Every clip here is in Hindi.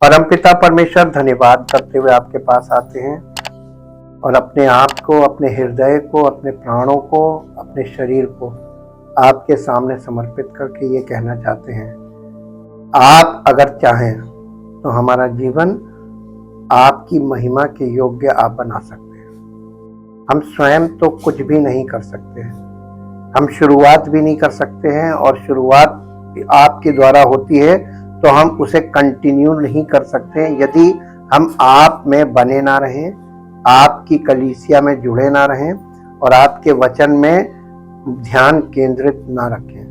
परमपिता परमेश्वर धन्यवाद करते हुए आपके पास आते हैं और अपने आप को, अपने हृदय को, अपने प्राणों को, अपने शरीर को आपके सामने समर्पित करके ये कहना चाहते हैं, आप अगर चाहें तो हमारा जीवन आपकी महिमा के योग्य आप बना सकते हैं। हम स्वयं तो कुछ भी नहीं कर सकते हैं, हम शुरुआत भी नहीं कर सकते हैं और शुरुआत आपके द्वारा होती है तो हम उसे कंटिन्यू नहीं कर सकते हैं यदि हम आप में बने ना रहें, आपकी कलीसिया में जुड़े ना रहें और आपके वचन में ध्यान केंद्रित ना रखें।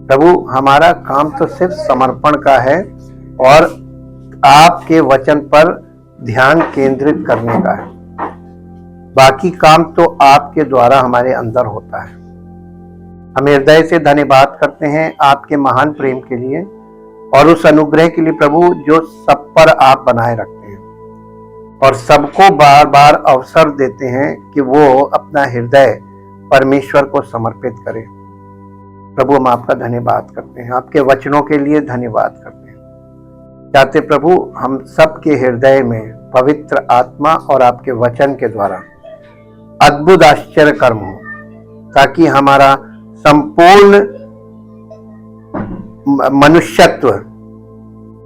प्रभु, हमारा काम तो सिर्फ समर्पण का है और आपके वचन पर ध्यान केंद्रित करने का है। बाकी काम तो आपके द्वारा हमारे अंदर होता है। हम हृदय से धन्यवाद करते हैं आपके महान प्रेम के लिए और उस अनुग्रह के लिए प्रभु जो सब पर आप बनाए रखते हैं और सबको बार बार अवसर देते हैं कि वो अपना हृदय परमेश्वर को समर्पित करें। प्रभु, हम आपका धन्यवाद करते हैं, आपके वचनों के लिए धन्यवाद करते हैं। चाहते प्रभु हम सबके हृदय में पवित्र आत्मा और आपके वचन के द्वारा अद्भुत आश्चर्य कर्म हो, ताकि हमारा संपूर्ण मनुष्यत्व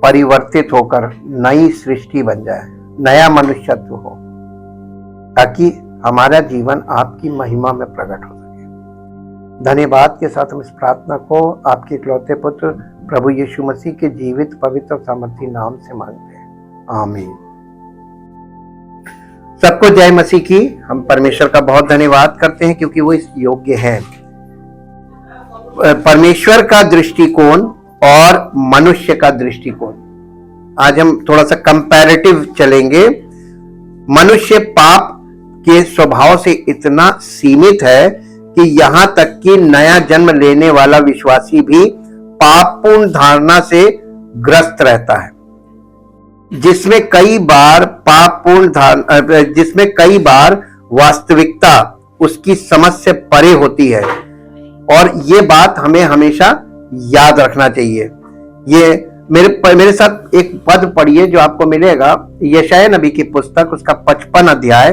परिवर्तित होकर नई सृष्टि बन जाए, नया मनुष्यत्व हो, ताकि हमारा जीवन आपकी महिमा में प्रकट हो सके। धन्यवाद के साथ हम इस प्रार्थना को आपके इकलौते पुत्र प्रभु यीशु मसीह के जीवित पवित्र सामर्थी नाम से मांगते हैं, आमीन। सबको जय मसीह की। हम परमेश्वर का बहुत धन्यवाद करते हैं क्योंकि वो इस योग्य है। परमेश्वर का दृष्टिकोण और मनुष्य का दृष्टिकोण, आज हम थोड़ा सा कंपैरेटिव चलेंगे। मनुष्य पाप के स्वभाव से इतना सीमित है कि यहां तक कि नया जन्म लेने वाला विश्वासी भी पापपूर्ण धारणा से ग्रस्त रहता है, जिसमें कई बार वास्तविकता उसकी समझ से परे होती है। और ये बात हमें हमेशा याद रखना चाहिए। ये मेरे साथ एक पद पढ़िए जो आपको मिलेगा, यशायाह नबी की पुस्तक, उसका 55 अध्याय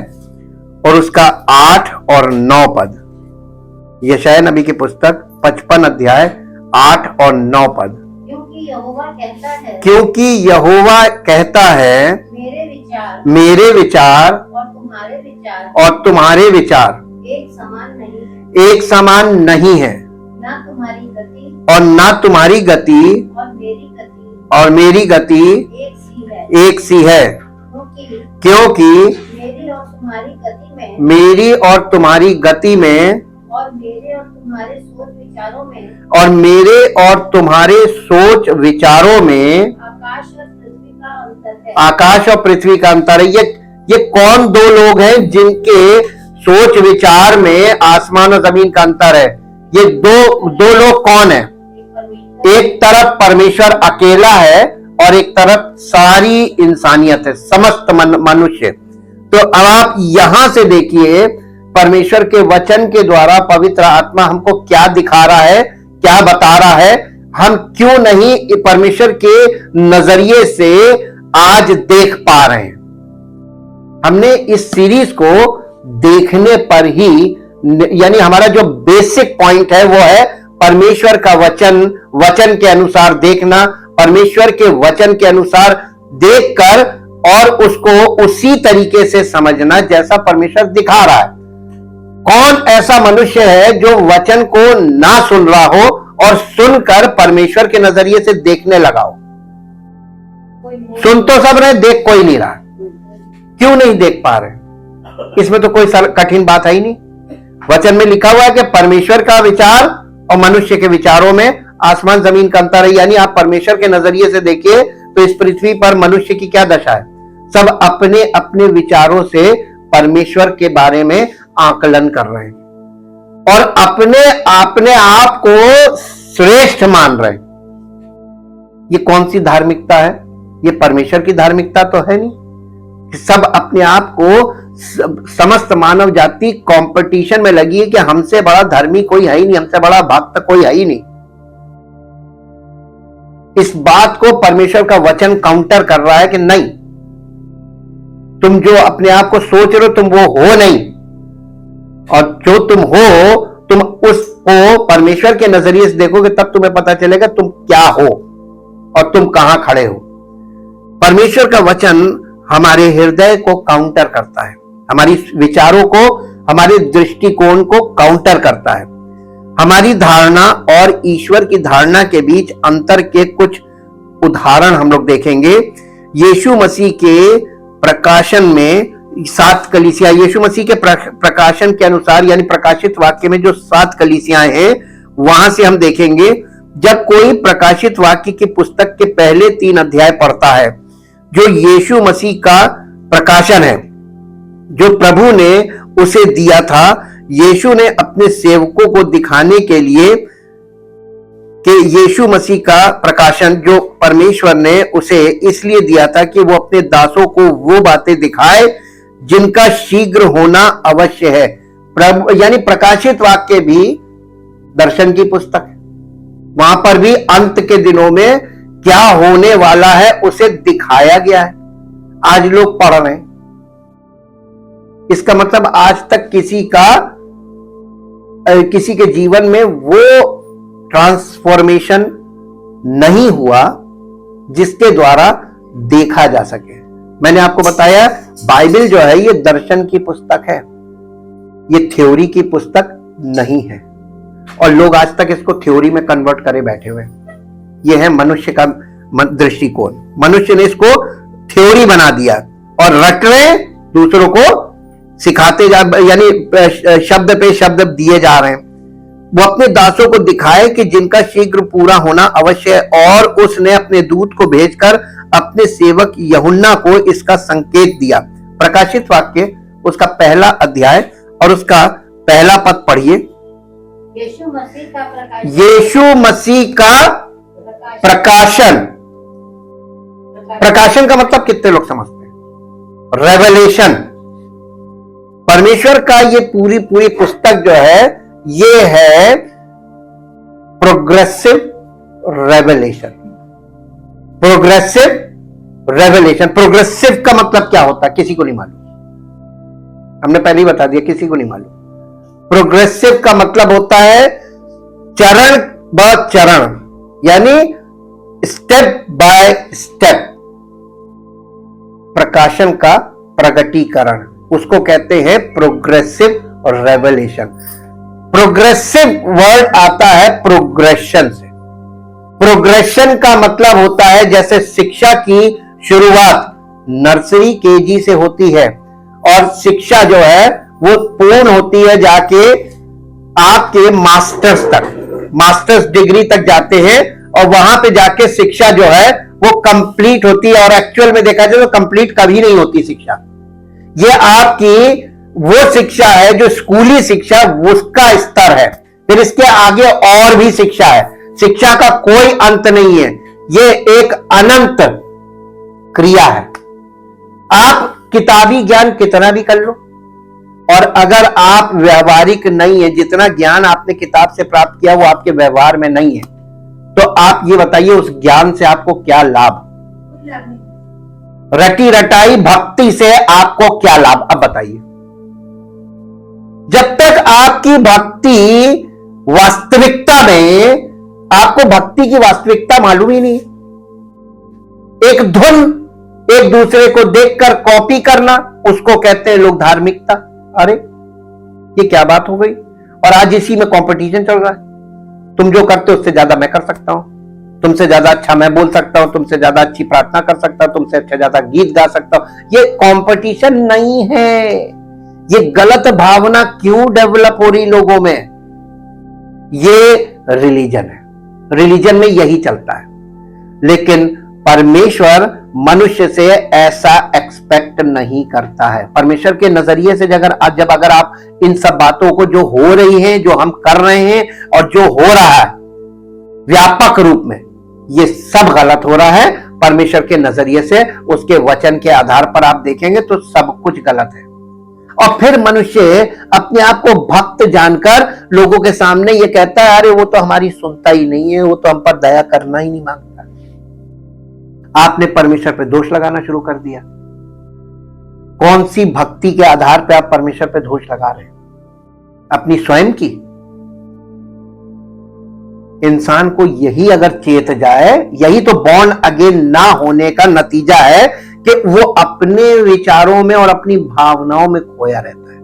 और उसका 8 और 9 पद। यशायाह नबी की पुस्तक 55 अध्याय 8 और 9 पद। क्योंकि यहोवा कहता है मेरे विचार और तुम्हारे विचार एक समान नहीं है, और ना तुम्हारी गति और मेरी गति एक सी है, क्योंकि मेरी और तुम्हारी गति में और मेरे और तुम्हारे सोच विचारों में आकाश और पृथ्वी का अंतर है। ये कौन दो लोग हैं जिनके सोच विचार में आसमान और जमीन का अंतर है? ये दो लोग कौन है? एक तरफ परमेश्वर अकेला है और एक तरफ सारी इंसानियत है, समस्त मनुष्य। तो अब आप यहां से देखिए परमेश्वर के वचन के द्वारा पवित्र आत्मा हमको क्या दिखा रहा है, क्या बता रहा है। हम क्यों नहीं परमेश्वर के नजरिए से आज देख पा रहे हैं। हमने इस सीरीज को देखने पर ही, यानी हमारा जो बेसिक पॉइंट है वो है परमेश्वर का वचन के अनुसार देखना, परमेश्वर के वचन के अनुसार देखकर और उसको उसी तरीके से समझना जैसा परमेश्वर दिखा रहा है। कौन ऐसा मनुष्य है जो वचन को ना सुन रहा हो और सुनकर परमेश्वर के नजरिए से देखने लगा हो? सुन तो सब रहे, देख कोई नहीं रहा। क्यों नहीं देख पा रहे? इसमें तो कोई कठिन बात है ही नहीं। वचन में लिखा हुआ है कि परमेश्वर का विचार और मनुष्य के विचारों में आसमान जमीन का अंतर है। यानी आप परमेश्वर के नजरिए से देखिए तो इस पृथ्वी पर मनुष्य की क्या दशा है? सब अपने अपने विचारों से परमेश्वर के बारे में आकलन कर रहे हैं और अपने आप को श्रेष्ठ मान रहे हैं। ये कौन सी धार्मिकता है? ये परमेश्वर की धार्मिकता तो है नहीं। सब अपने आप को, समस्त मानव जाति कंपटीशन में लगी है कि हमसे बड़ा धर्मी कोई है ही नहीं, हमसे बड़ा भक्त कोई है ही नहीं। इस बात को परमेश्वर का वचन काउंटर कर रहा है कि नहीं, तुम जो अपने आप को सोच रहे हो तुम वो हो नहीं, और जो तुम हो तुम उसको परमेश्वर के नजरिए से देखोगे तब तुम्हें पता चलेगा तुम क्या हो और तुम कहां खड़े हो। परमेश्वर का वचन हमारे हृदय को काउंटर करता है, हमारी विचारों को, हमारे दृष्टिकोण को काउंटर करता है। हमारी धारणा और ईश्वर की धारणा के बीच अंतर के कुछ उदाहरण हम लोग देखेंगे। यीशु मसीह के प्रकाशन में 7 कलीसिया, यीशु मसीह के प्रकाशन के अनुसार यानी प्रकाशित वाक्य में जो 7 कलीसियाएं हैं, वहां से हम देखेंगे जब कोई प्रकाशित वाक्य की पुस्तक के पहले 3 अध्याय पढ़ता है, जो यीशु मसीह का प्रकाशन है, जो प्रभु ने उसे दिया था, यीशु ने अपने सेवकों को दिखाने के लिए कि यीशु मसीह का प्रकाशन जो परमेश्वर ने उसे इसलिए दिया था कि वो अपने दासों को वो बातें दिखाए जिनका शीघ्र होना अवश्य है। प्रभु यानी प्रकाशित वाक्य भी दर्शन की पुस्तक है, वहां पर भी अंत के दिनों में क्या होने वाला है उसे दिखाया गया है। आज लोग पढ़ रहे हैं, इसका मतलब आज तक किसी के जीवन में वो ट्रांसफॉर्मेशन नहीं हुआ जिसके द्वारा देखा जा सके। मैंने आपको बताया बाइबल जो है ये दर्शन की पुस्तक है, ये थ्योरी की पुस्तक नहीं है, और लोग आज तक इसको थ्योरी में कन्वर्ट करे बैठे हुए। ये है मनुष्य का दृष्टिकोण। मनुष्य ने इसको थ्योरी बना दिया और रट रहे, दूसरों को सिखाते जा, यानी शब्द पे शब्द दिए जा रहे हैं। वो अपने दासों को दिखाए कि जिनका शीघ्र पूरा होना अवश्य है, और उसने अपने दूत को भेजकर अपने सेवक यूहन्ना को इसका संकेत दिया। प्रकाशित वाक्य उसका पहला अध्याय और उसका पहला पद पढ़िए। यीशु मसीह का प्रकाशन, यीशु मसीह का प्रकाशन। प्रकाशन का मतलब कितने लोग समझते हैं? रेवलेशन। परमेश्वर का ये पूरी पुस्तक जो है ये है progressive revelation. Progressive revelation. Progressive का मतलब क्या होता है किसी को नहीं मालूम, हमने पहले ही बता दिया, किसी को नहीं मालूम। प्रोग्रेसिव का मतलब होता है चरण ब चरण, यानी स्टेप बाय स्टेप। प्रकाशन का प्रगटीकरण, उसको कहते हैं प्रोग्रेसिव रेवलेशन। प्रोग्रेसिव वर्ड आता है प्रोग्रेशन से। प्रोग्रेशन का मतलब होता है जैसे शिक्षा की शुरुआत नर्सरी केजी से होती है, और शिक्षा जो है वो पूर्ण होती है जाके आपके मास्टर्स तक, मास्टर्स डिग्री तक जाते हैं, और वहां पे जाके शिक्षा जो है वो कंप्लीट होती है। और एक्चुअल में देखा जाए तो कंप्लीट कभी नहीं होती शिक्षा। ये आपकी वो शिक्षा है जो स्कूली शिक्षा, उसका स्तर है। फिर इसके आगे और भी शिक्षा है। शिक्षा का कोई अंत नहीं है, ये एक अनंत क्रिया है। आप किताबी ज्ञान कितना भी कर लो, और अगर आप व्यवहारिक नहीं है, जितना ज्ञान आपने किताब से प्राप्त किया वो आपके व्यवहार में नहीं है, तो आप ये बताइए उस ज्ञान से आपको क्या लाभ? रटी रटाई भक्ति से आपको क्या लाभ? अब बताइए। जब तक आपकी भक्ति वास्तविकता में, आपको भक्ति की वास्तविकता मालूम ही नहीं, एक धुन एक दूसरे को देखकर कॉपी करना, उसको कहते हैं लोग धार्मिकता। अरे ये क्या बात हो गई? और आज इसी में कंपटीशन चल रहा है। तुम जो करते हो उससे ज्यादा मैं कर सकता हूं, तुमसे ज्यादा अच्छा मैं बोल सकता हूं, तुमसे ज्यादा अच्छी प्रार्थना कर सकता हूं, तुमसे अच्छा ज्यादा गीत गा सकता हूं। ये कंपटीशन नहीं है। ये गलत भावना क्यों डेवलप हो रही लोगों में? ये रिलीजन है, रिलीजन में यही चलता है। लेकिन परमेश्वर मनुष्य से ऐसा एक्सपेक्ट नहीं करता है। परमेश्वर के नजरिए से जब अगर आप इन सब बातों को जो हो रही हैं, जो हम कर रहे हैं और जो हो रहा है व्यापक रूप में, ये सब गलत हो रहा है परमेश्वर के नजरिए से। उसके वचन के आधार पर आप देखेंगे तो सब कुछ गलत है। और फिर मनुष्य अपने आप को भक्त जानकर लोगों के सामने ये कहता है, अरे वो तो हमारी सुनता ही नहीं है, वो तो हम पर दया करना ही नहीं मांगता। आपने परमेश्वर पे दोष लगाना शुरू कर दिया। कौन सी भक्ति के आधार पे आप परमेश्वर पे दोष लगा रहे हैं? अपनी स्वयं की। इंसान को यही अगर चेत जाए, यही तो बॉर्न अगेन ना होने का नतीजा है कि वो अपने विचारों में और अपनी भावनाओं में खोया रहता है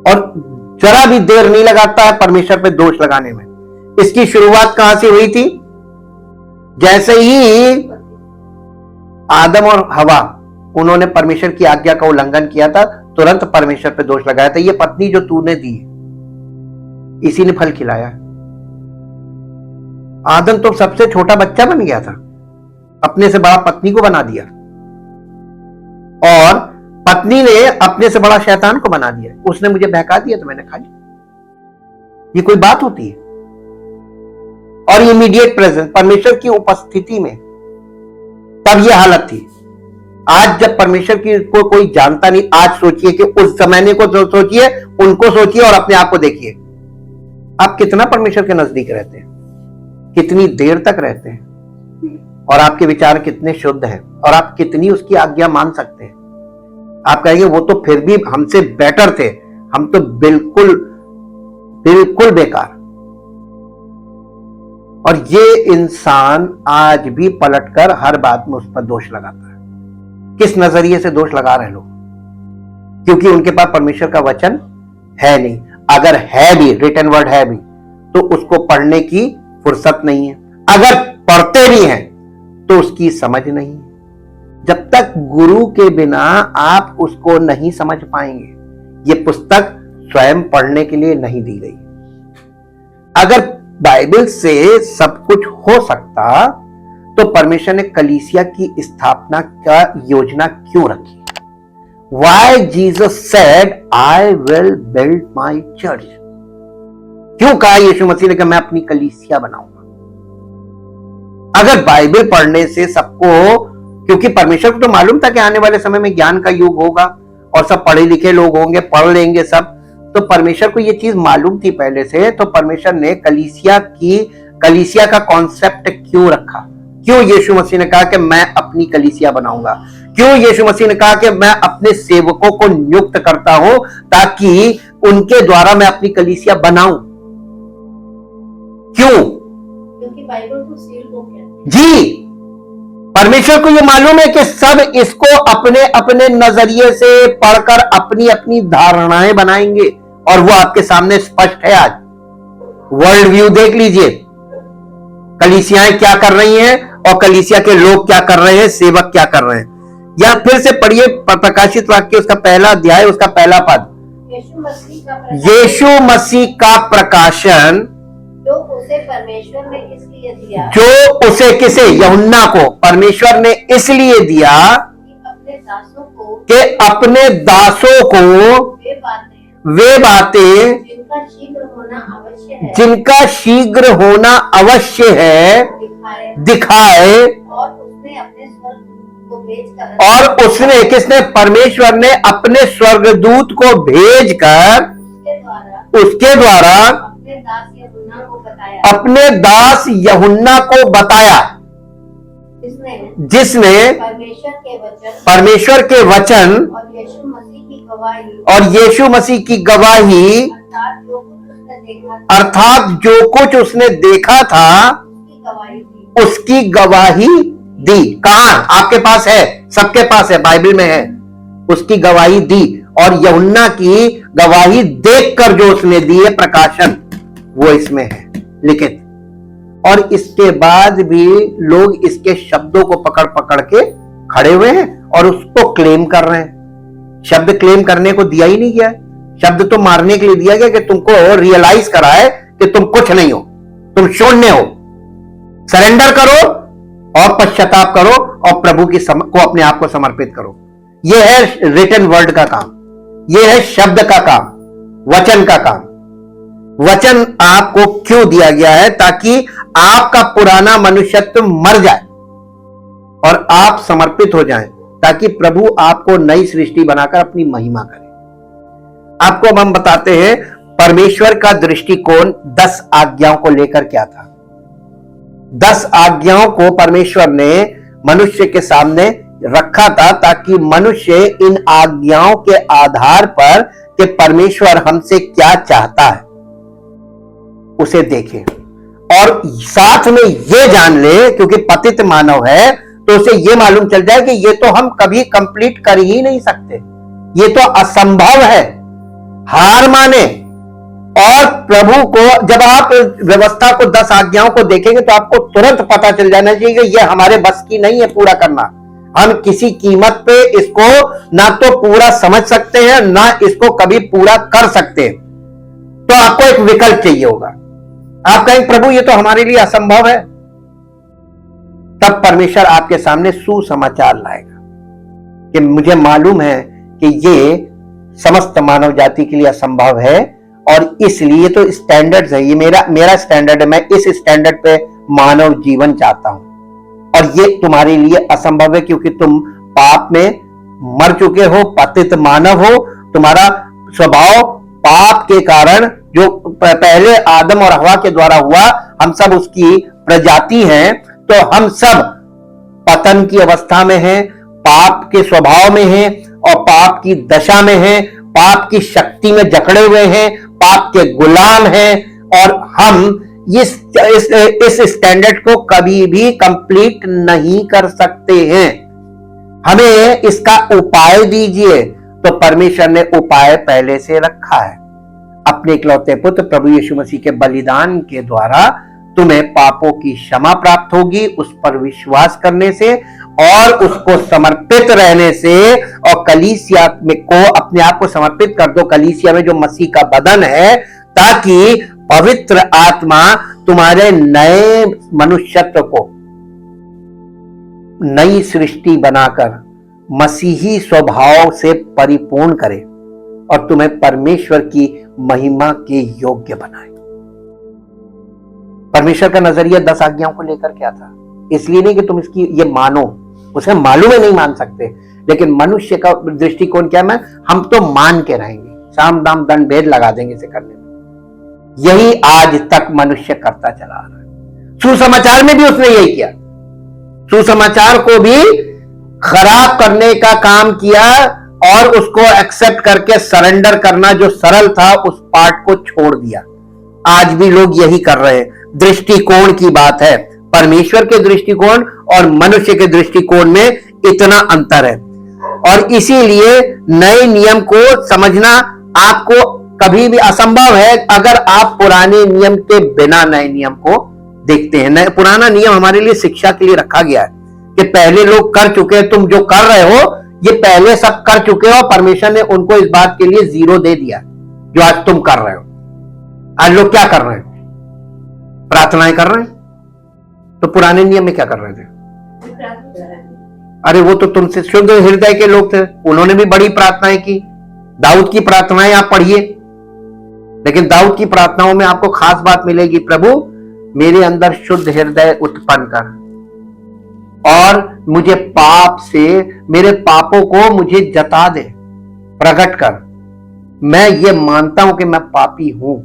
और जरा भी देर नहीं लगाता है परमेश्वर पे दोष लगाने में। इसकी शुरुआत कहां से हुई थी? जैसे ही आदम और हवा उन्होंने परमेश्वर की आज्ञा का उल्लंघन किया था, तुरंत परमेश्वर पे दोष लगाया था, ये पत्नी जो तूने दी इसी ने फल खिलाया। आदम तो सबसे छोटा बच्चा बन गया था, अपने से बड़ा पत्नी को बना दिया और पत्नी ने अपने से बड़ा शैतान को बना दिया। उसने मुझे बहका दिया तो मैंने खा लिया। ये कोई बात होती है? और इमीडिएट प्रेजेंस परमेश्वर की उपस्थिति में तब ये हालत थी। आज जब परमेश्वर की को कोई जानता नहीं, आज सोचिए कि उस जमाने को सोचिए, उनको सोचिए और अपने आप को देखिए। आप कितना परमेश्वर के नजदीक रहते हैं, कितनी देर तक रहते हैं और आपके विचार कितने शुद्ध हैं और आप कितनी उसकी आज्ञा मान सकते हैं। आप कहेंगे वो तो फिर भी हमसे बेटर थे, हम तो बिल्कुल बिल्कुल बेकार। और ये इंसान आज भी पलटकर हर बात में उस पर दोष लगाता है। किस नजरिए से दोष लगा रहे लोग? क्योंकि उनके पास परमेश्वर का वचन है नहीं। अगर है भी, रिटन वर्ड है भी, तो उसको पढ़ने की फुर्सत नहीं है। अगर पढ़ते भी हैं तो उसकी समझ नहीं है। जब तक गुरु के बिना आप उसको नहीं समझ पाएंगे। ये पुस्तक स्वयं पढ़ने के लिए नहीं दी गई। अगर बाइबल से सब कुछ हो सकता तो परमेश्वर ने कलीसिया की स्थापना का योजना क्यों रखी? Why Jesus said, I will build my church? क्यों कहा यीशु मसीह ने कि मैं अपनी कलीसिया बनाऊंगा? अगर बाइबल पढ़ने से सबको, क्योंकि परमेश्वर को तो मालूम था कि आने वाले समय में ज्ञान का युग होगा और सब पढ़े लिखे लोग होंगे, पढ़ लेंगे सब, तो परमेश्वर को ये चीज मालूम थी पहले से। तो परमेश्वर ने कलीसिया का कॉन्सेप्ट क्यों रखा? क्यों यीशु मसीह ने कहा कि मैं अपनी कलीसिया बनाऊंगा? क्यों यीशु मसीह ने कहा कि मैं अपने सेवकों को नियुक्त करता हूं ताकि उनके द्वारा मैं अपनी कलीसिया बनाऊं? क्यों? क्योंकि बाइबल को सील बुक है जी। परमेश्वर को यह मालूम है कि सब इसको अपने अपने नजरिए से पढ़कर अपनी अपनी धारणाएं बनाएंगे और वो आपके सामने स्पष्ट है। आज वर्ल्ड व्यू देख लीजिए, कलीसियाएं क्या कर रही हैं और कलीसिया के लोग क्या कर रहे हैं, सेवक क्या कर रहे हैं। या फिर से पढ़िए प्रकाशित वाक्य, उसका पहला अध्याय, उसका पहला पद। यीशु मसीह का प्रकाशन जो उसे परमेश्वर ने इसलिए दिया, जो उसे किसे? यूहन्ना को परमेश्वर ने इसलिए दिया कि अपने दासों को वे बातें जिनका शीघ्र होना आवश्य है दिखाए। और उसने किसने? परमेश्वर ने अपने स्वर्गदूत को भेजकर उसके द्वारा अपने दास यूहन्ना को बताया, जिसने परमेश्वर के वचन और यीशु मसीह की गवाही अर्थात जो कुछ उसने देखा था उसकी गवाही दी। कहां? आपके पास है, सबके पास है, बाइबल में है। उसकी गवाही दी और यूहन्ना की गवाही देखकर जो उसने दी है प्रकाशन, वो इसमें है लिखित। और इसके बाद भी लोग इसके शब्दों को पकड़ पकड़ के खड़े हुए हैं और उसको क्लेम कर रहे हैं। शब्द क्लेम करने को दिया ही नहीं गया है, शब्द तो मारने के लिए दिया गया कि तुमको रियलाइज कराए कि तुम कुछ नहीं हो, तुम शून्य हो। सरेंडर करो और पश्चाताप करो और प्रभु की को अपने आप को समर्पित करो। यह है रिटन वर्ड का काम, यह है शब्द का काम, वचन का काम। वचन आपको क्यों दिया गया है? ताकि आपका पुराना मनुष्यत्व मर जाए और आप समर्पित हो जाएं, ताकि प्रभु आपको नई सृष्टि बनाकर अपनी महिमा करे। आपको अब हम बताते हैं परमेश्वर का दृष्टिकोण 10 आज्ञाओं को लेकर क्या था। 10 आज्ञाओं को परमेश्वर ने मनुष्य के सामने रखा था, ताकि मनुष्य इन आज्ञाओं के आधार पर कि परमेश्वर हमसे क्या चाहता है उसे देखे, और साथ में ये जान ले, क्योंकि पतित मानव है तो उसे ये मालूम चल जाए कि ये तो हम कभी कंप्लीट कर ही नहीं सकते, ये तो असंभव है, हार माने। और प्रभु को जब आप व्यवस्था को 10 आज्ञाओं को देखेंगे तो आपको तुरंत पता चल जाना चाहिए कि ये हमारे बस की नहीं है पूरा करना। हम किसी कीमत पे इसको ना तो पूरा समझ सकते हैं, ना इसको कभी पूरा कर सकते हैं। तो आपको एक विकल्प चाहिए होगा। आप कहेंगे प्रभु ये तो हमारे लिए असंभव है, तब परमेश्वर आपके सामने सुसमाचार लाएगा कि मुझे मालूम है कि ये समस्त मानव जाति के लिए असंभव है, और इसलिए तो स्टैंडर्ड है, ये मेरा स्टैंडर्ड है, मैं इस स्टैंडर्ड पे मानव जीवन चाहता हूं, और ये तुम्हारे लिए असंभव है क्योंकि तुम पाप में मर चुके हो, पतित मानव हो, तुम्हारा स्वभाव पाप के कारण जो पहले आदम और हवा के द्वारा हुआ, हम सब उसकी प्रजाति हैं, तो हम सब पतन की अवस्था में हैं, पाप के स्वभाव में हैं और पाप की दशा में हैं, पाप की शक्ति में जकड़े हुए हैं, पाप के गुलाम हैं, और हम इस स्टैंडर्ड को कभी भी कंप्लीट नहीं कर सकते हैं। हमें इसका उपाय दीजिए। तो परमेश्वर ने उपाय पहले से रखा है। अपने इकलौते पुत्र प्रभु यीशु मसीह के बलिदान के द्वारा तुम्हें पापों की क्षमा प्राप्त होगी, उस पर विश्वास करने से और उसको समर्पित रहने से, और कलीसिया में को अपने आप को समर्पित कर दो, कलीसिया में जो मसीह का बदन है, ताकि पवित्र आत्मा तुम्हारे नए मनुष्यत्व को नई सृष्टि बनाकर मसीही स्वभाव से परिपूर्ण करे और तुम्हें परमेश्वर की महिमा के योग्य बनाए। परमेश्वर का नजरिया 10 आज्ञाओं को लेकर क्या था? इसलिए नहीं कि तुम इसकी ये मानो, उसे मालूम है नहीं मान सकते, लेकिन मनुष्य का दृष्टिकोण क्या है? हम तो मान के रहेंगे, साम दाम दंड भेद लगा देंगे इसे करने में। यही आज तक मनुष्य करता चला आ रहा है। सुसमाचार में भी उसने यही किया, सुसमाचार को भी खराब करने का काम किया और उसको एक्सेप्ट करके सरेंडर करना जो सरल था उस पार्ट को छोड़ दिया। आज भी लोग यही कर रहे हैं। दृष्टिकोण की बात है, परमेश्वर के दृष्टिकोण और मनुष्य के दृष्टिकोण में इतना अंतर है, और इसीलिए नए नियम को समझना आपको कभी भी असंभव है अगर आप पुराने नियम के बिना नए नियम को देखते हैं। पुराना नियम हमारे लिए शिक्षा के लिए रखा गया है कि पहले लोग कर चुके हैं, तुम जो कर रहे हो ये पहले सब कर चुके हो, और परमेश्वर ने उनको इस बात के लिए 0 दे दिया जो आज तुम कर रहे हो। आज लोग क्या कर रहे हैं? प्रार्थनाएं कर रहे हैं। तो पुराने नियम में क्या कर रहे थे? अरे वो तो तुमसे शुद्ध हृदय के लोग थे, उन्होंने भी बड़ी प्रार्थनाएं की। दाऊद की प्रार्थनाएं आप पढ़िए, लेकिन दाऊद की प्रार्थनाओं में आपको खास बात मिलेगी, प्रभु मेरे अंदर शुद्ध हृदय उत्पन्न कर और मुझे पाप से, मेरे पापों को मुझे जता दे, प्रकट कर। मैं ये मानता हूं कि मैं पापी हूं।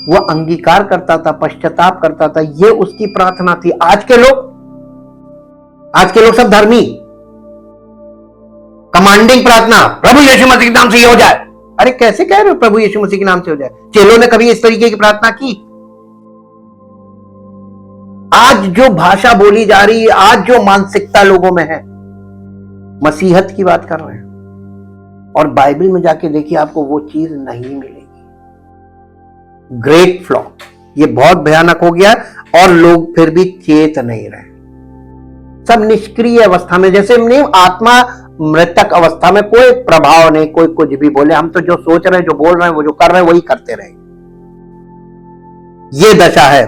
वो अंगीकार करता था, पश्चाताप करता था, ये उसकी प्रार्थना थी। आज के लोग सब धर्मी, कमांडिंग प्रार्थना, प्रभु यीशु मसीह के नाम से ये हो जाए। अरे कैसे कह रहे हो प्रभु यीशु मसीह के नाम से हो जाए? चेलों ने कभी इस तरीके की प्रार्थना की? आज जो भाषा बोली जा रही है, आज जो मानसिकता लोगों में है, मसीहत की बात कर रहे हैं, और बाइबल में जाके देखिए आपको वो चीज नहीं मिलेगी। ग्रेट फ्लॉ, ये बहुत भयानक हो गया, और लोग फिर भी चेत नहीं रहे, सब निष्क्रिय अवस्था में, जैसे नहीं, आत्मा मृतक अवस्था में, कोई प्रभाव नहीं, कोई कुछ भी बोले, हम तो जो सोच रहे हैं, जो बोल रहे हैं, वो जो कर रहे हैं वही करते रहेंगे। ये दशा है,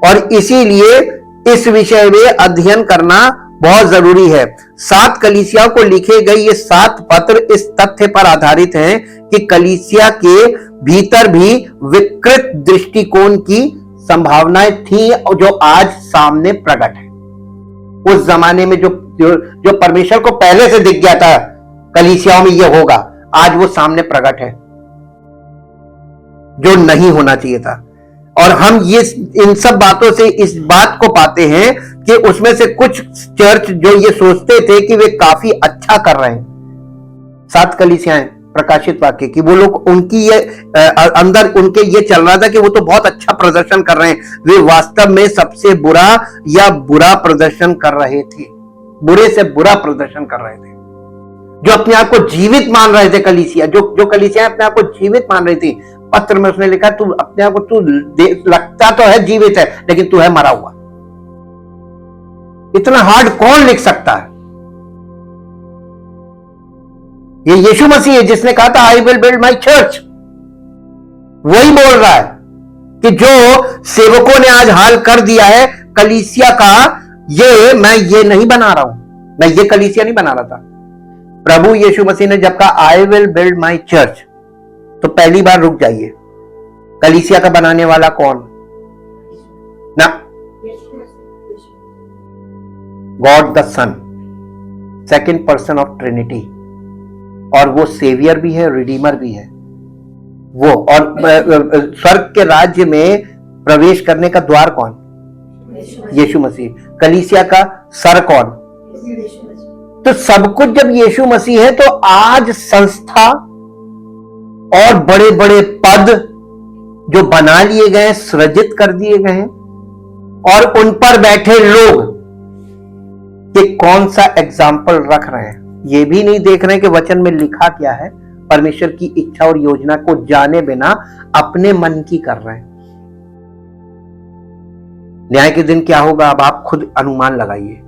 और इसीलिए इस विषय में अध्ययन करना बहुत जरूरी है। 7 कलीसियाओं को लिखे गए ये 7 पत्र इस तथ्य पर आधारित हैं कि कलीसिया के भीतर भी विकृत दृष्टिकोण की संभावनाएं थी जो आज सामने प्रकट है। उस जमाने में जो परमेश्वर को पहले से दिख गया था कलीसियाओं में ये होगा, आज वो सामने प्रकट है, जो नहीं होना चाहिए था। और हम ये इन सब बातों से इस बात को पाते हैं कि उसमें से कुछ चर्च जो ये सोचते थे कि वे काफी अच्छा कर रहे हैं, 7 कलीसियाएं प्रकाशित वाक्य की, वो लोग उनकी ये अंदर उनके ये चल रहा था कि वो तो बहुत अच्छा प्रदर्शन कर रहे हैं, वे वास्तव में सबसे बुरा या बुरा प्रदर्शन कर रहे थे, बुरे से बुरा प्रदर्शन कर रहे थे। जो अपने आप को जीवित मान रहे थे कलीसिया, जो कलीसियाएं अपने आप को जीवित मान रही थी, पत्र में उसने लिखा तू अपने आप को तू लगता तो है जीवित है लेकिन तू है मरा हुआ। इतना हार्ड कौन लिख सकता है? ये यीशु मसीह है जिसने कहा था I will build my church. वही बोल रहा है कि जो सेवकों ने आज हाल कर दिया है कलीसिया का, ये मैं ये नहीं बना रहा हूं, मैं ये कलीसिया नहीं बना रहा था। प्रभु यीशु मसीह ने जब कहा I will build my church, तो पहली बार रुक जाइए, कलीसिया का बनाने वाला कौन? ना, God the Son, second person of Trinity, और वो सेवियर भी है, रिडीमर भी है वो। और स्वर्ग के राज्य में प्रवेश करने का द्वार कौन? यीशु मसीह। कलीसिया का सर कौन? तो सब कुछ जब यीशु मसीह है, तो आज संस्था और बड़े बड़े पद जो बना लिए गए, सृजित कर दिए गए हैं, और उन पर बैठे लोग ये कौन सा एग्जाम्पल रख रहे हैं, ये भी नहीं देख रहे हैं कि वचन में लिखा क्या है। परमेश्वर की इच्छा और योजना को जाने बिना अपने मन की कर रहे हैं। न्याय के दिन क्या होगा, अब आप खुद अनुमान लगाइए।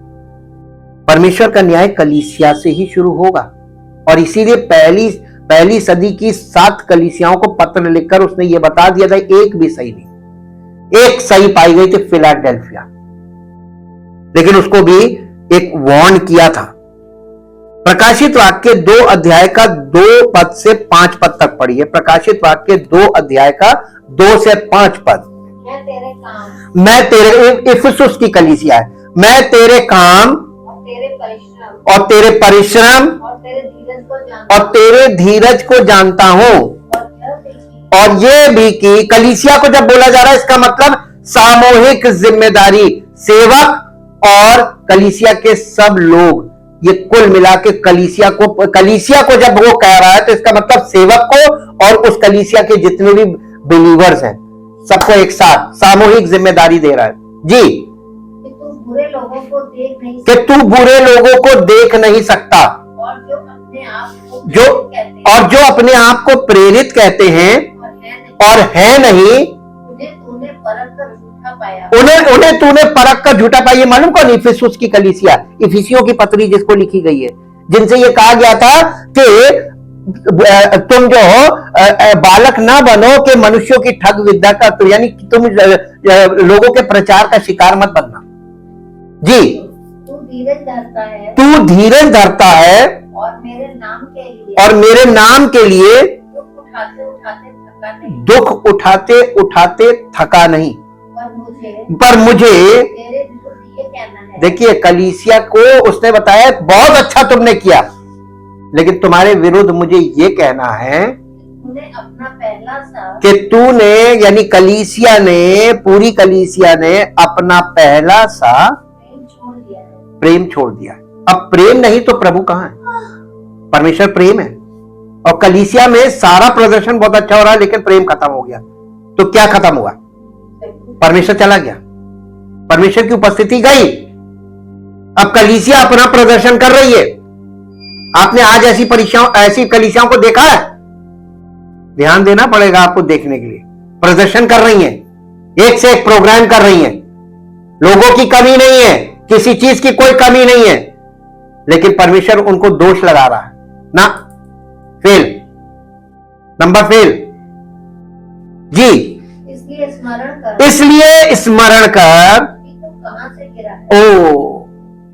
परमेश्वर का न्याय कलीसिया से ही शुरू होगा, और इसीलिए पहली सदी की 7 कलीसियाओं को पत्र लिखकर उसने ये बता दिया था, एक भी सही नहीं, एक सही पाई गई थी फिलाडेल्फिया, लेकिन उसको भी एक वार्न किया था। प्रकाशित वाक्य 2 अध्याय का 2 पद से 5 पद तक पढ़िए। प्रकाशित वाक्य 2 अध्याय का 2 से 5 पद। मैं तेरे इफिसुस की कलीसिया है, मैं तेरे काम और तेरे परिश्रम और तेरे धीरज को जानता हूं, और ये भी कि कलीसिया को जब बोला जा रहा है, इसका मतलब सामूहिक जिम्मेदारी, सेवक और कलीसिया के सब लोग, ये कुल मिला के कलीसिया को जब वो कह रहा है, तो इसका मतलब सेवक को और उस कलीसिया के जितने भी बिलीवर्स हैं सबको एक साथ सामूहिक जिम्मेदारी दे रहा है जी, कि तू बुरे लोगों को देख नहीं सकता, और जो अपने आप को प्रेरित कहते हैं और है नहीं, उन्हें तूने परख कर झूठा पाया। ये मालूम कौन? इफिसुस की कलीसिया, इफिसियों की पत्री जिसको लिखी गई है, जिनसे ये कहा गया था कि तुम जो हो बालक ना बनो कि मनुष्यों की ठग विद्या का, तो यानी तुम लोगों के प्रचार का शिकार मत बनना जी। तू धीरज धरता है और मेरे नाम के लिए दुख उठाते उठाते थका नहीं। पर मुझे देखिए, कलीसिया को उसने बताया बहुत अच्छा तुमने किया, लेकिन तुम्हारे विरुद्ध मुझे ये कहना है अपना पहला सा, कि तूने यानी कलीसिया ने, पूरी कलीसिया ने अपना पहला सा प्रेम छोड़ दिया। अब प्रेम नहीं तो प्रभु कहां है? परमेश्वर प्रेम है, और कलीसिया में सारा प्रदर्शन बहुत अच्छा हो रहा है, लेकिन प्रेम खत्म हो गया। तो क्या खत्म हुआ? परमेश्वर चला गया, परमेश्वर की उपस्थिति गई। अब कलीसिया अपना प्रदर्शन कर रही है। आपने आज ऐसी कलीसियाओं को देखा है? ध्यान देना पड़ेगा आपको देखने के लिए। प्रदर्शन कर रही हैं, एक से एक प्रोग्राम कर रही हैं, लोगों की कमी नहीं है, किसी चीज की कोई कमी नहीं है, लेकिन परमेश्वर उनको दोष लगा रहा है ना, फेल, नंबर फेल जी। इसलिए स्मरण कर कहां से गिरा है? ओ,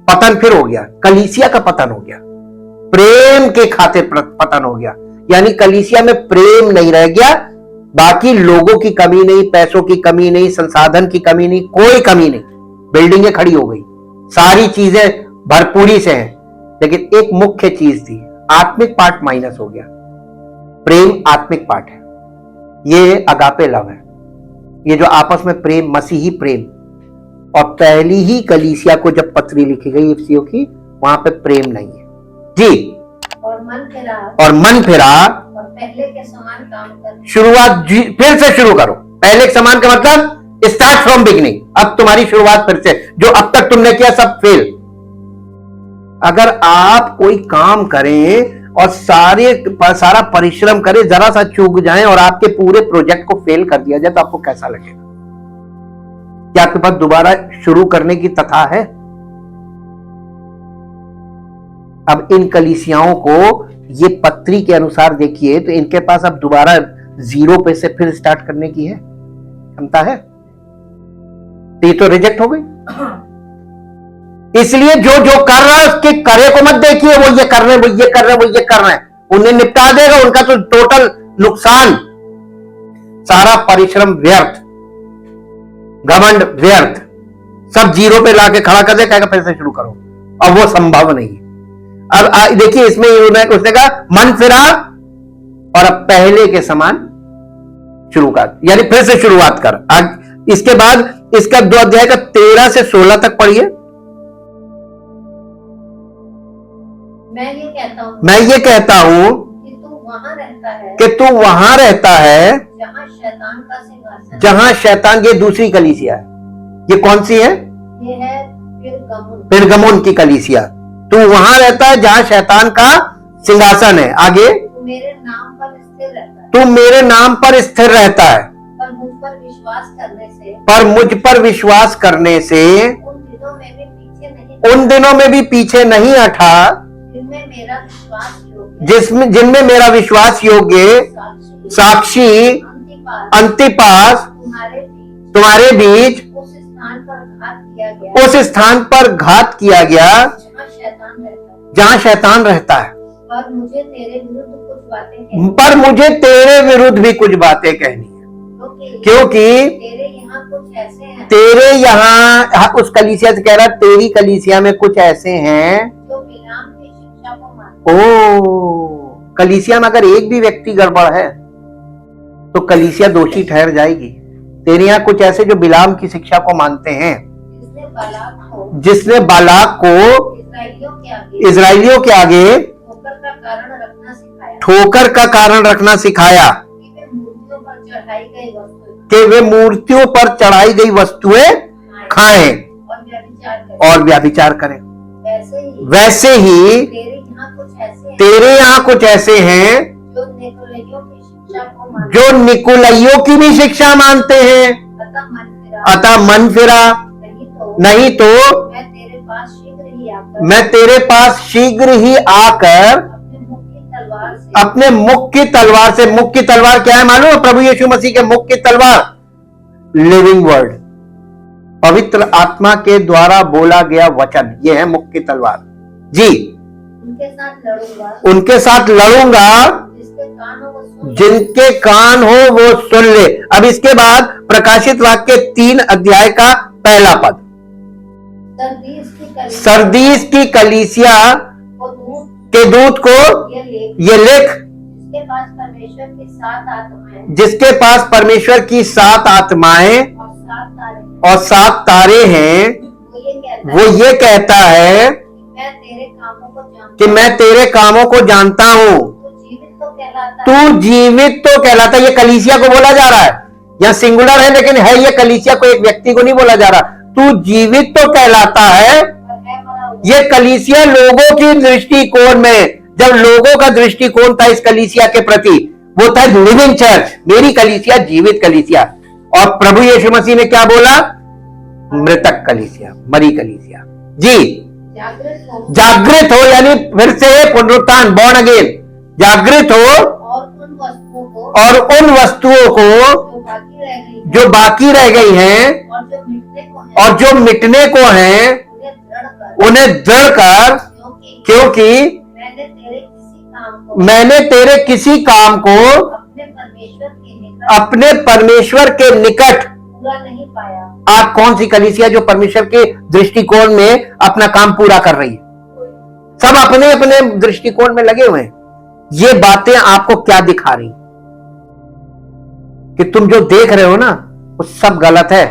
पतन फिर हो गया, कलीसिया का पतन हो गया, प्रेम के खातिर पतन हो गया। यानी कलीसिया में प्रेम नहीं रह गया। बाकी लोगों की कमी नहीं, पैसों की कमी नहीं, संसाधन की कमी नहीं, कोई कमी नहीं, बिल्डिंगें खड़ी हो गई, सारी चीजें भरपूरी से हैं, लेकिन एक मुख्य चीज थी, आत्मिक पार्ट माइनस हो गया। प्रेम आत्मिक पार्ट है, ये अगापे लव है, ये जो आपस में प्रेम, मसीही प्रेम। और पहली ही कलीसिया को जब पत्री लिखी गई इफिसियों की, वहां पे प्रेम नहीं है जी। और मन फिरा और मन फिरा और पहले के समान काम कर। शुरुआत फिर से शुरू करो। पहले के समान का मतलब स्टार्ट फ्रॉम बिगिनिंग। अब तुम्हारी शुरुआत फिर से, जो अब तक तुमने किया सब फेल। अगर आप कोई काम करें और सारा परिश्रम करें, जरा सा चूक जाएं और आपके पूरे प्रोजेक्ट को फेल कर दिया जाए, तो आपको कैसा लगेगा? क्या आपके पास दोबारा शुरू करने की तथा है? अब इन कलीसियाओं को ये पत्री के अनुसार देखिए, तो इनके पास अब दोबारा जीरो पे से फिर स्टार्ट करने की है क्षमता है? तो ये तो रिजेक्ट हो गई। इसलिए जो जो कर रहा है उसके करे को मत देखिए, वो ये कर रहे हैं, वो ये कर रहे हैं, वो ये कर रहे हैं। उन्हें निपटा देगा, उनका तो टोटल नुकसान, सारा परिश्रम व्यर्थ, घमंड व्यर्थ, सब जीरो पे लाके खड़ा कर दे, कहेगा फिर से शुरू करो। अब वो संभव नहीं है। अब देखिए इसमें उसने कहा मन फिरा और अब पहले के समान शुरू कर, यानी फिर से शुरुआत कर। इसके बाद इसका 2 अध्याय का 13 से 16 तक पढ़िए। मैं ये कहता हूँ कि तू वहां रहता है जहाँ शैतान का सिंहासन, जहां शैतान, ये दूसरी कलीसिया है। ये कौन सी है? ये है पिरगमुन की कलीसिया। तू वहां रहता है जहां शैतान का सिंहासन है। आगे, तू मेरे नाम पर स्थिर रहता है, तू मेरे नाम पर स्थिर रहता है, पर मुझ पर विश्वास करने से, उन दिनों में भी पीछे नहीं हटा, जिनमें मेरा विश्वास योग्य साक्षी अंतिपास तुम्हारे बीच उस स्थान पर घात किया गया जहां शैतान रहता है। पर मुझे तेरे विरुद्ध भी कुछ बातें कहनी है, क्योंकि तेरे यहाँ उस कलीसिया से कह रहा, तेरी कलीसिया में कुछ ऐसे हैं जो बिलाम की शिक्षा को मानते। ओ, कलीसिया में अगर एक भी व्यक्ति गड़बड़ है तो कलीसिया दोषी ठहर जाएगी। तेरे यहाँ कुछ ऐसे जो बिलाम की शिक्षा को मानते हैं, जिसने बालाक को इजराइलियों के आगे ठोकर का कारण रखना सिखाया कि वे मूर्तियों पर चढ़ाई गई वस्तुएं खाएं और व्यभिचार करें। वैसे ही तेरे यहाँ कुछ ऐसे हैं जो निकुलइयों की भी शिक्षा मानते हैं। अतः मन फिरा, नहीं तो मैं तेरे पास शीघ्र ही आकर अपने मुख की तलवार से, मुख की तलवार क्या है मालूम है? प्रभु यीशु मसीह के मुख की तलवार, लिविंग वर्ड, पवित्र आत्मा के द्वारा बोला गया वचन, ये है मुख की तलवार जी। उनके साथ लड़ूंगा, जिनके कान हो वो सुन ले। अब इसके बाद प्रकाशित वाक्य 3 अध्याय का 1 पद, सरदीस की कलीसिया के दूत को ये लिख, जिसके पास परमेश्वर की 7 आत्माएं और 7 तारे हैं, वो ये कहता है कि मैं तेरे कामों को जानता हूं। तू जीवित तो कहलाता। ये कलीसिया को बोला जा रहा है, यहां सिंगुलर है लेकिन है ये कलीसिया को, एक व्यक्ति को नहीं बोला जा रहा। तू जीवित तो कहलाता है। ये कलीसिया लोगों की दृष्टिकोण में, जब लोगों का दृष्टिकोण था इस कलीसिया के प्रति, वो था लिविंग चर्च, मेरी कलीसिया जीवित कलीसिया। और प्रभु यीशु मसीह ने क्या बोला? मृतक कलीसिया, मरी कलीसिया जी। जागृत हो, यानी फिर से पुनरुत्थान, बॉर्न अगेन, जागृत हो और उन वस्तुओं को जो बाकी रह गई हैं और जो मिटने को हैं उन्हें दृढ़ कर, क्योंकि मैंने तेरे किसी काम को अपने परमेश्वर के निकट पूरा नहीं पाया। आप कौन सी कलीसिया जो परमेश्वर के दृष्टिकोण में अपना काम पूरा कर रही है? सब अपने अपने दृष्टिकोण में लगे हुए हैं। ये बातें आपको क्या दिखा रही कि तुम जो देख रहे हो ना, वो सब गलत है।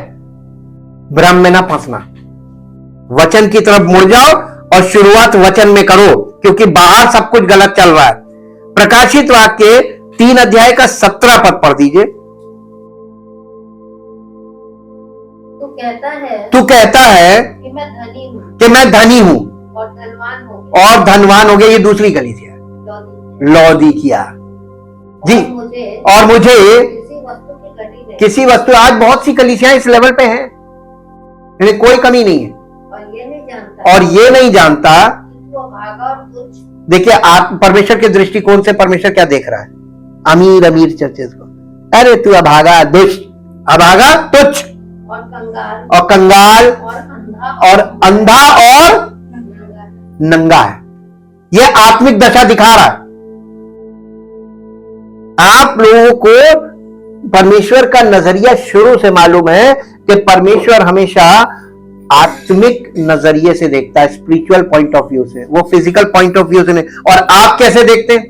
भ्रम में ना फंसना, वचन की तरफ मुड़ जाओ और शुरुआत वचन में करो, क्योंकि बाहर सब कुछ गलत चल रहा है। प्रकाशित वाक्य 3 अध्याय का 17 पद पढ़ दीजिए। तू कहता है कि मैं धनी हूँ कि मैं धनी हूं और धनवान हो गया। ये दूसरी कलीसिया है, लौदीकिया जी। और मुझे किसी वस्तु, आज बहुत सी कलीसियां इस लेवल पे हैं, इन्हें कोई कमी नहीं है और ये नहीं जानता। देखिए, आप परमेश्वर के दृष्टिकोण से परमेश्वर क्या देख रहा है? अमीर अमीर चर्चेस को, अरे तू अभागा, दुष्ट, अभागा, तुच्छ और कंगाल और अंधा और नंगा है। ये आत्मिक दशा दिखा रहा है। आप लोगों को परमेश्वर का नजरिया शुरू से मालूम है कि परमेश्वर हमेशा आत्मिक नजरिए से देखता है, स्पिरिचुअल पॉइंट ऑफ व्यू से, वो फिजिकल पॉइंट ऑफ व्यू से नहीं। और आप कैसे देखते हैं?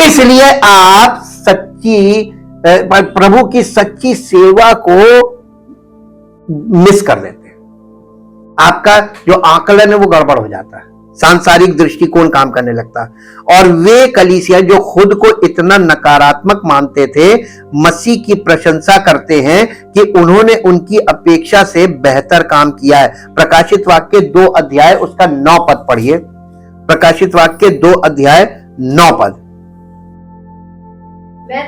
इसलिए आप सच्ची प्रभु की सच्ची सेवा को मिस कर देते हैं। आपका जो आकलन है वो गड़बड़ हो जाता है, सांसारिक दृष्टिकोण काम करने लगता है। और वे कलीसिया जो खुद को इतना नकारात्मक मानते थे, मसीह की प्रशंसा करते हैं कि उन्होंने उनकी अपेक्षा से बेहतर काम किया है। प्रकाशित वाक्य 2 अध्याय उसका 9 पद पढ़िए। प्रकाशित वाक्य 2 अध्याय 9 पद। मैं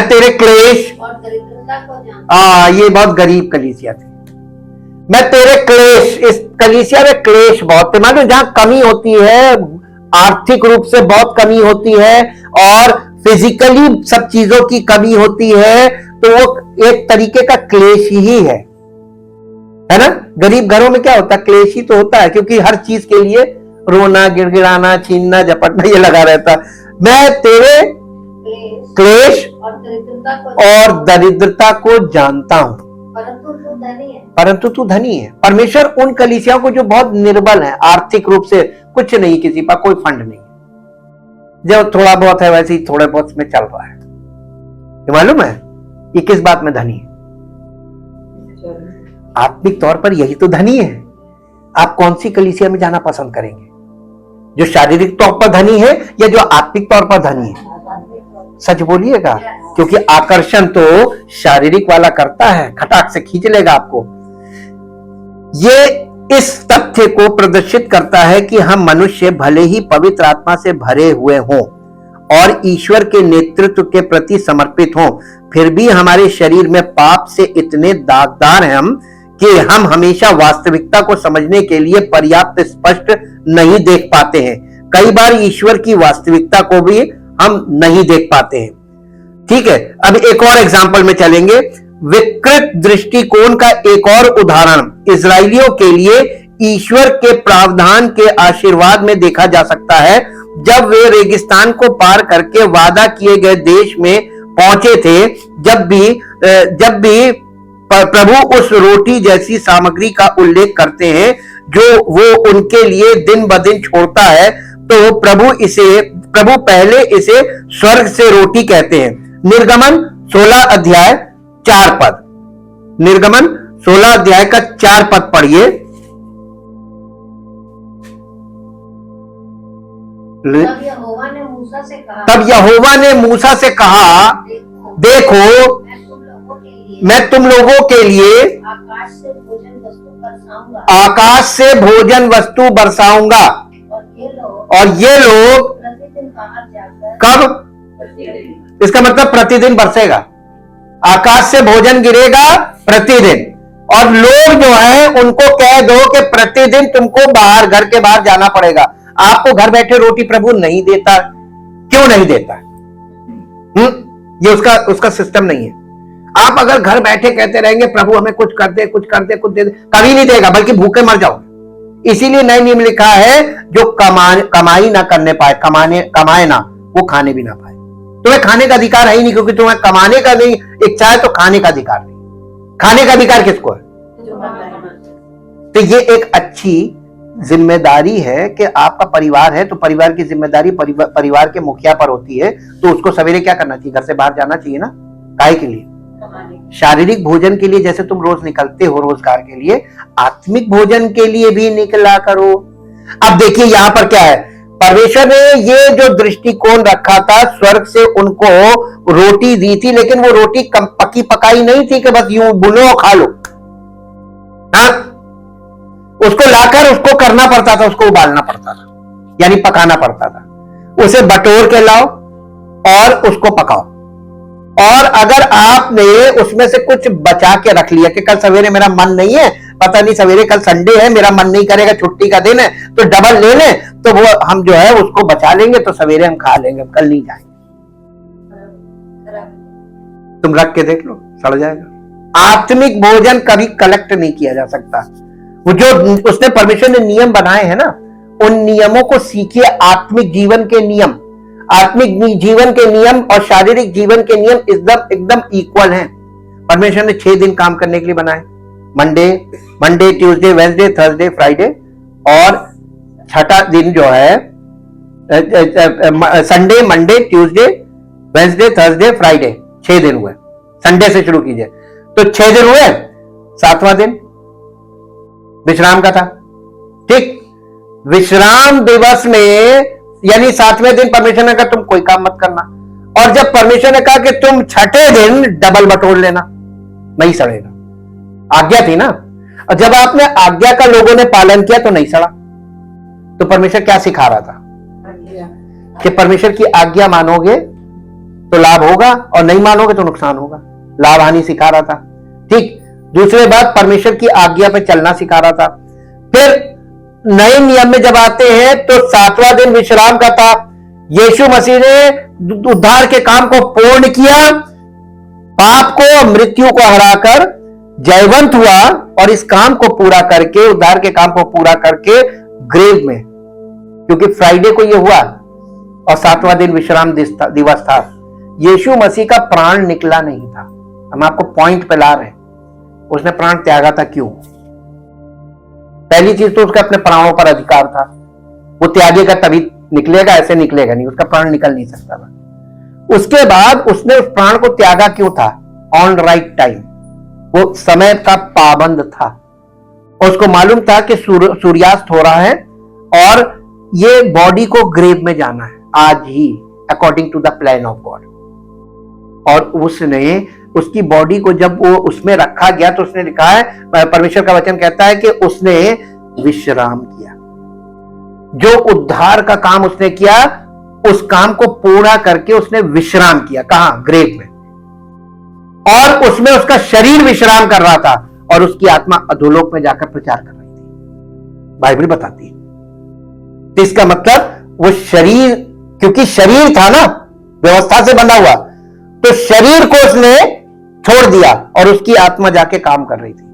तेरे क्लेश और दरिद्रता को जानता। ये बहुत गरीब कलीसिया थी। मैं तेरे क्लेश, इस कलीसिया में क्लेश बहुत थे। मालूम, जहां कमी होती है, आर्थिक रूप से बहुत कमी होती है और फिजिकली सब चीजों की कमी होती है, तो वो एक तरीके का क्लेश ही है ना। गरीब घरों में क्या होता है? क्लेश ही तो होता है, क्योंकि हर चीज के लिए रोना, गिड़गिड़ाना, छीनना, झपटना ये लगा रहता। मैं तेरे क्लेश और दरिद्रता को जानता हूं, परंतु तू धनी है। परमेश्वर उन कलीसियाओं को जो बहुत निर्बल है, आर्थिक रूप से कुछ नहीं, किसी पर कोई फंड नहीं, जो थोड़ा बहुत है वैसे ही थोड़े बहुत में चल रहा है, ये मालूम है ये किस बात में धनी है? आत्मिक तौर पर यही तो धनी है। आप कौन सी कलीसिया में जाना पसंद करेंगे? जो शारीरिक तौर पर धनी है या जो आत्मिक तौर पर धनी है? सच बोलिएगा, क्योंकि आकर्षण तो शारीरिक वाला करता है, खटाक से खींच लेगा आपको। ये इस तथ्य को प्रदर्शित करता है कि हम मनुष्य भले ही पवित्र आत्मा से भरे हुए हों और ईश्वर के नेतृत्व के प्रति समर्पित हों, फिर भी हमारे शरीर में पाप से इतने दागदार हैं हम कि हम हमेशा वास्तविकता को समझने के लिए पर्याप्त स्पष्ट नहीं देख पाते हैं। कई बार ईश्वर की वास्तविकता को भी हम नहीं देख पाते हैं। ठीक है, अब एक और एग्जाम्पल में चलेंगे। विकृत दृष्टिकोण का एक और उदाहरण इजरायलियों के लिए ईश्वर के प्रावधान के आशीर्वाद में देखा जा सकता है। जब वे रेगिस्तान को पार करके वादा किए गए देश में पहुंचे थे, जब भी प्रभु उस रोटी जैसी सामग्री का उल्लेख करते हैं जो वो उनके लिए दिन ब दिन छोड़ता है, तो प्रभु पहले इसे स्वर्ग से रोटी कहते हैं। निर्गमन 16 अध्याय 4 पद। निर्गमन 16 अध्याय का 4 पद पढ़िए। तब यहोवा ने मूसा से कहा, देखो मैं तुम लोगों के लिए आकाश से भोजन वस्तु बरसाऊंगा और ये लोग कब? इसका मतलब प्रतिदिन बरसेगा, आकाश से भोजन गिरेगा प्रतिदिन। और लोग जो है उनको कह दो कि प्रतिदिन तुमको बाहर, घर के बाहर जाना पड़ेगा। आपको घर बैठे रोटी प्रभु नहीं देता। क्यों नहीं देता? ये उसका सिस्टम नहीं है। आप अगर घर बैठे कहते रहेंगे प्रभु हमें कुछ कर दे, कुछ कर दे, कुछ दे दे, कभी नहीं देगा, बल्कि भूखे मर जाओगे। इसीलिए नए नियम लिखा है, जो कमाई ना करने पाए, कमाए ना, वो खाने भी ना पाए। तुम्हें खाने का अधिकार है ही नहीं, क्योंकि तुम्हें कमाने का नहीं इच्छा है, तो खाने का अधिकार नहीं। खाने का अधिकार किसको है? तो ये एक अच्छी जिम्मेदारी है कि आपका परिवार है, तो परिवार की जिम्मेदारी परिवार के मुखिया पर होती है। तो उसको सवेरे क्या करना चाहिए? घर से बाहर जाना चाहिए ना, काहे के लिए? शारीरिक भोजन के लिए जैसे तुम रोज निकलते हो रोजगार के लिए, आत्मिक भोजन के लिए भी निकला करो। अब देखिए यहां पर क्या है, परमेश्वर ने ये जो दृष्टिकोण रखा था, स्वर्ग से उनको रोटी दी थी, लेकिन वो रोटी पकी पकाई नहीं थी कि बस यूं बुलो और खा लो। हाँ, उसको लाकर उसको करना पड़ता था, उसको उबालना पड़ता था, यानी पकाना पड़ता था। उसे बटोर के लाओ और उसको पकाओ। और अगर आपने उसमें से कुछ बचा के रख लिया कि कल सवेरे मेरा मन नहीं है, पता नहीं सवेरे कल संडे है, मेरा मन नहीं करेगा, छुट्टी का दिन है, तो डबल ले लें, तो वो हम जो है उसको बचा लेंगे, तो सवेरे हम खा लेंगे, कल नहीं जाएंगे। तुम रख के देख लो, सड़ जाएगा। आत्मिक भोजन कभी कलेक्ट नहीं किया जा सकता। वो जो उसने परमेश्वर ने नियम बनाए हैं ना, उन नियमों को सीखिए। आत्मिक जीवन के नियम, आत्मिक जीवन के नियम और शारीरिक जीवन के नियम एकदम इक्वल हैं। परमेश्वर ने 6 दिन काम करने के लिए बनाए, Monday Tuesday Wednesday Thursday Friday, और छठा दिन जो है Sunday Monday Tuesday Wednesday Thursday Friday, 6 दिन हुए। संडे से शुरू कीजिए तो 6 दिन हुए, 7वां दिन विश्राम का था। ठीक, विश्राम दिवस में यानी 7वें दिन परमेश्वर ने कहा तुम कोई काम मत करना, और जब परमेश्वर ने कहा कि तुम छठे दिन डबल बटोर लेना, नहीं सड़ेगा, आज्ञा थी ना। और जब आपने आज्ञा का लोगों ने पालन किया तो नहीं सड़ा। तो परमेश्वर क्या सिखा रहा था कि परमेश्वर की आज्ञा मानोगे तो लाभ होगा और नहीं मानोगे तो नुकसान होगा। लाभ हानि सिखा रहा था। ठीक, दूसरी बात परमेश्वर की आज्ञा पे चलना सिखा रहा था। फिर नए नियम में जब आते हैं तो 7वां दिन विश्राम का था। यीशु मसीह ने उद्धार के काम को पूर्ण किया, पाप को और मृत्यु को हराकर जयवंत हुआ, और इस काम को पूरा करके, उद्धार के काम को पूरा करके ग्रेव में, क्योंकि फ्राइडे को यह हुआ और 7वां दिन विश्राम दिवस था, यीशु मसीह का प्राण निकला नहीं था। हम आपको पॉइंट पे ला रहे हैं, उसने प्राण त्यागा था। क्यों? पहली चीज तो उसका अपने प्राणों पर अधिकार था, वो त्यागेगा तभी निकलेगा, ऐसे निकलेगा नहीं, उसका प्राण निकल नहीं सकता था। उसके बाद उसने उस प्राण को त्यागा क्यों था? ऑन राइट टाइम, वो समय का पाबंद था, और उसको मालूम था कि सूर्यास्त हो रहा है और ये बॉडी को ग्रेव में जाना है आज ही, according to the plan of God. और उसने उसकी बॉडी को जब वो उसमें रखा गया तो उसने लिखा है, परमेश्वर का वचन कहता है कि उसने विश्राम किया। जो उद्धार का काम उसने किया, उस काम को पूरा करके उसने विश्राम किया। कहां? ग्रेव में। और उसमें उसका शरीर विश्राम कर रहा था और उसकी आत्मा अधोलोक में जाकर प्रचार कर रही थी, बाइबल बताती है। तो इसका मतलब वो शरीर, क्योंकि शरीर था ना व्यवस्था से बंधा हुआ, तो शरीर को उसने छोड़ दिया और उसकी आत्मा जाके काम कर रही थी।